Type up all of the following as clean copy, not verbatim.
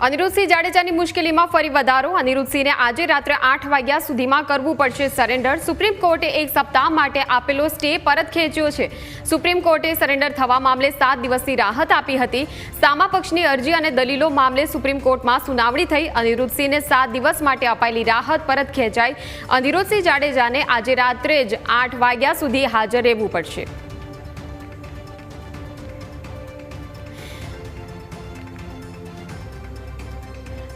અનિરુદ્ધસિંહ જાડેજાની મુશ્કેલીમાં ફરી વધારો। અનિરુદ્ધસિંહને આજે રાત્રે 8 વાગ્યા સુધીમાં કરવું પડશે સરેન્ડર। સુપ્રીમ કોર્ટે એક સપ્તાહ માટે આપેલો સ્ટે પરત ખેંચ્યો છે। સુપ્રીમ કોર્ટે સરેન્ડર થવા મામલે 7 દિવસની રાહત આપી હતી। સામા પક્ષની અરજી અને દલીલો મામલે સુપ્રીમ કોર્ટમાં સુનાવણી થઈ। અનિરુદ્ધસિંહને 7 દિવસ માટે અપાયેલી રાહત પરત ખેંચાઈ। અનિરુદ્ધસિંહ જાડેજાને આજે રાત્રે જ 8 વાગ્યા સુધી હાજર રહેવું પડશે।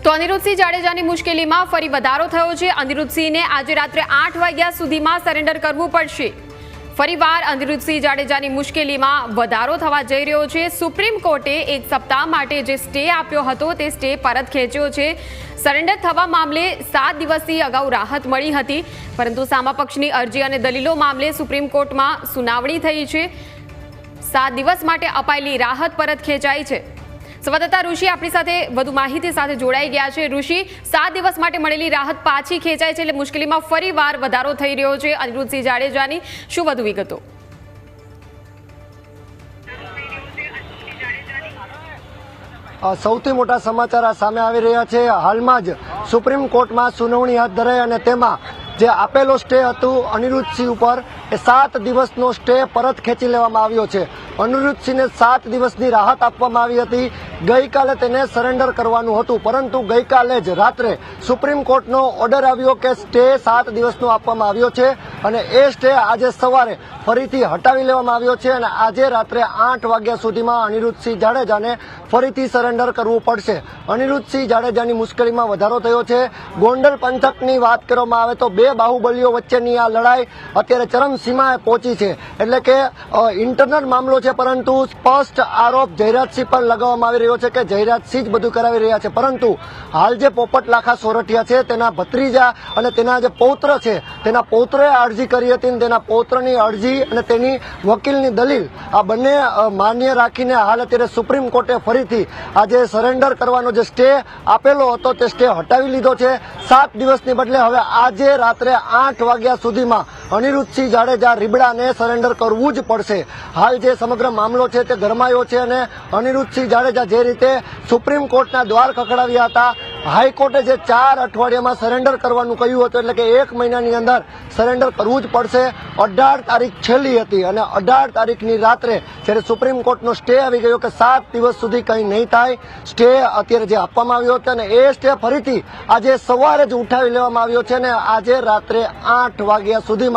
તો અનિરુદ્ધસિંહ જાડેજાની મુશ્કેલીમાં ફરી વધારો થયો છે। અનિરુદ્ધસિંહને આજે રાત્રે 8 વાગ્યા સુધીમાં સરેન્ડર કરવું પડશે। ફરીવાર અનિરુદ્ધસિંહ જાડેજાની મુશ્કેલીમાં વધારો થવા જઈ રહ્યો છે। સુપ્રીમ કોર્ટે એક સપ્તાહ માટે જે સ્ટે આપ્યો હતો તે સ્ટે પરત ખેંચ્યો છે। સરેન્ડર થવા મામલે 7 દિવસથી અગાઉ રાહત મળી હતી, પરંતુ સામા પક્ષની અરજી અને દલીલો મામલે સુપ્રીમ કોર્ટમાં સુનાવણી થઈ છે। 7 દિવસ માટે અપાયેલી રાહત પરત ખેંચાઈ છે। સંવાદદાતા ઋષિ આપણી સાથે વધુ માહિતી સાથે જોડાઈ ગયા છે। ઋષિ, 7 દિવસ માટે મળેલી રાહત પાછી ખેંચાય છે, એટલે મુશ્કેલીમાં ફરીવાર વધારો થઈ રહ્યો છે અનિરુદ્ધસિંહ જાડેજાની। શું વધુ વિગતો? સૌથી મોટા સમાચાર સામે આવી રહ્યા છે। હાલમાં જ સુપ્રીમ કોર્ટમાં સુનાવણી હાથ ધરાઈ અને તેમાં જે આપેલો સ્ટે હતું અનિરુદ્ધસિંહ ઉપર એ 7 દિવસનો સ્ટે પરત ખેંચી લેવામાં આવ્યો છે। અનિરુદ્ધસિંહને 7 દિવસની રાહત આપવામાં આવી હતી। ગઈકાલે તેને સરેન્ડર કરવાનું હતું, પરંતુ ગઈકાલે જ રાત્રે સુપ્રીમ કોર્ટનો ઓર્ડર આવ્યો કે સ્ટે 7 દિવસનો આપવામાં આવ્યો છે અને એ સ્ટે આજે સવારે ફરીથી હટાવી લેવામાં આવ્યો છે અને આજે રાત્રે 8 વાગ્યા સુધીમાં અનિરુદ્ધસિંહ જાડેજાને ફરીથી સરેન્ડર કરવું પડશે। અનિરુદ્ધસિંહ જાડેજાની મુશ્કેલીમાં વધારો થયો છે। ગોંડલ પંથકની વાત કરવામાં આવે તો બે બાહુબલીઓ વચ્ચેની આ લડાઈ અત્યારે ચરમસીમાએ પહોંચી છે। એટલે કે ઇન્ટરનલ મામલો છે, પરંતુ સ્પષ્ટ આરોપ જયરાજસિંહ પર લગાવવામાં આવી રહ્યો છે કે જયરાજસિંહ જ બધું કરાવી રહ્યા છે। પરંતુ હાલ જે પોપટ લાખા સોરઠિયા છે તેના ભત્રીજા અને તેના જે પૌત્ર છે તેના પૌત્રએ અરજી કરી હતી અને તેના પૌત્રની અરજી અને તેની વકીલની દલીલ આ બંને માન્ય રાખીને હાલ અત્યારે સુપ્રીમ કોર્ટે ફરીથી આજે સરેન્ડર કરવાનો જે સ્ટે આપેલો હતો તે સ્ટે હટાવી લીધો છે। 7 દિવસની બદલે હવે આજે રાત્રે 8 વાગ્યા સુધીમાં અનિરુદ્ધસિંહ જાડેજા રીબડાને સરેન્ડર કરવું જ પડશે। હાલ જે સમગ્ર મામલો છે તે ગરમાયો છે અને અનિરુદ્ધસિંહ જાડેજા જે રીતે સુપ્રીમ કોર્ટના દ્વાર ખખડાવ્યા હતા, હાઈકોર્ટે જે 4 અઠવાડિયામાં સરેન્ડર કરવાનું કહ્યું હતું, એટલે કે 1 મહિનાની અંદર સરેન્ડર કરવું જ પડશે। 18 તારીખ છેલ્લી હતી અને 18 તારીખની રાત્રે જ્યારે સુપ્રીમ કોર્ટનો સ્ટે આવી ગયો કે 7 દિવસ સુધી કંઈ નહીં થાય, સ્ટે અત્યારે જે આપવામાં આવ્યો હતો અને એ સ્ટે ફરીથી આજે સવારે જ ઉઠાવી લેવામાં આવ્યો છે અને આજે રાત્રે 8 વાગ્યા સુધીમાં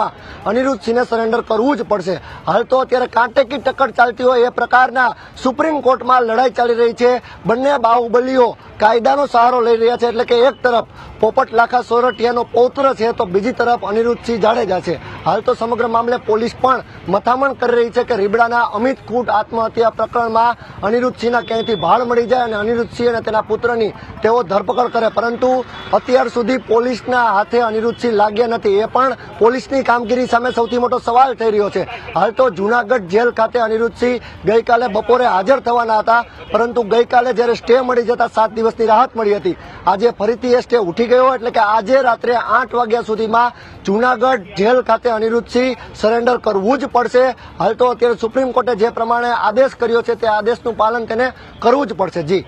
અનિરુદ્ધસિંહને સરેન્ડર કરવું જ પડશે। હાલ તો અત્યારે કાંટેકી ટક્કર ચાલતી હોય એ પ્રકારના સુપ્રીમ કોર્ટમાં લડાઈ ચાલી રહી છે। બંને બાહુબલીઓ કાયદાનો સહારો લઈ રહ્યા છે, એટલે કે એક તરફ પોપટ લાખા સોરઠિયાનો પૌત્ર છે તો બીજી તરફ અનિરુદ્ધસિંહ જાડેજા છે। હાલ તો સમગ્ર મામલે પોલીસ પણ મથામણ કરી રહી છે કે રીબડાના અમિત ખૂટ આત્મહત્યા પ્રકરણમાં અનિરુદ્ધસિંહના ક્યાંયથી ભાળ મળી જાય અને અનિરુદ્ધસિંહ અને તેના પુત્રની તેઓ ધરપકડ કરે, પરંતુ અત્યાર સુધી પોલીસના હાથે અનિરુદ્ધસિંહ લાગ્યા નથી। એ પણ પોલીસની કામગીરી સામે સૌથી મોટો સવાલ થઈ રહ્યો છે। હાલ તો જૂનાગઢ જેલ ખાતે અનિરુદ્ધસિંહ ગઈકાલે બપોરે હાજર થવાના હતા, પરંતુ ગઈકાલે જ્યારે સ્ટે મળી જતા 7 દિવસની રાહત મળી હતી, આજે ફરીથી એ સ્ટે ઉઠી ગયો, એટલે કે આજે રાત્રે 8 વાગ્યા સુધીમાં જૂનાગઢ જેલ ખાતે અનિરુદ્ધસિંહ સરેન્ડર કરવું જ પડશે। હાલ તો અત્યારે સુપ્રીમ કોર્ટે જે પ્રમાણે આદેશ કર્યો છે તે આદેશનું પાલન તેને કરવું જ પડશે। જી,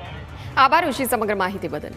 આભાર ઋષિ સમગ્ર માહિતી બદલ।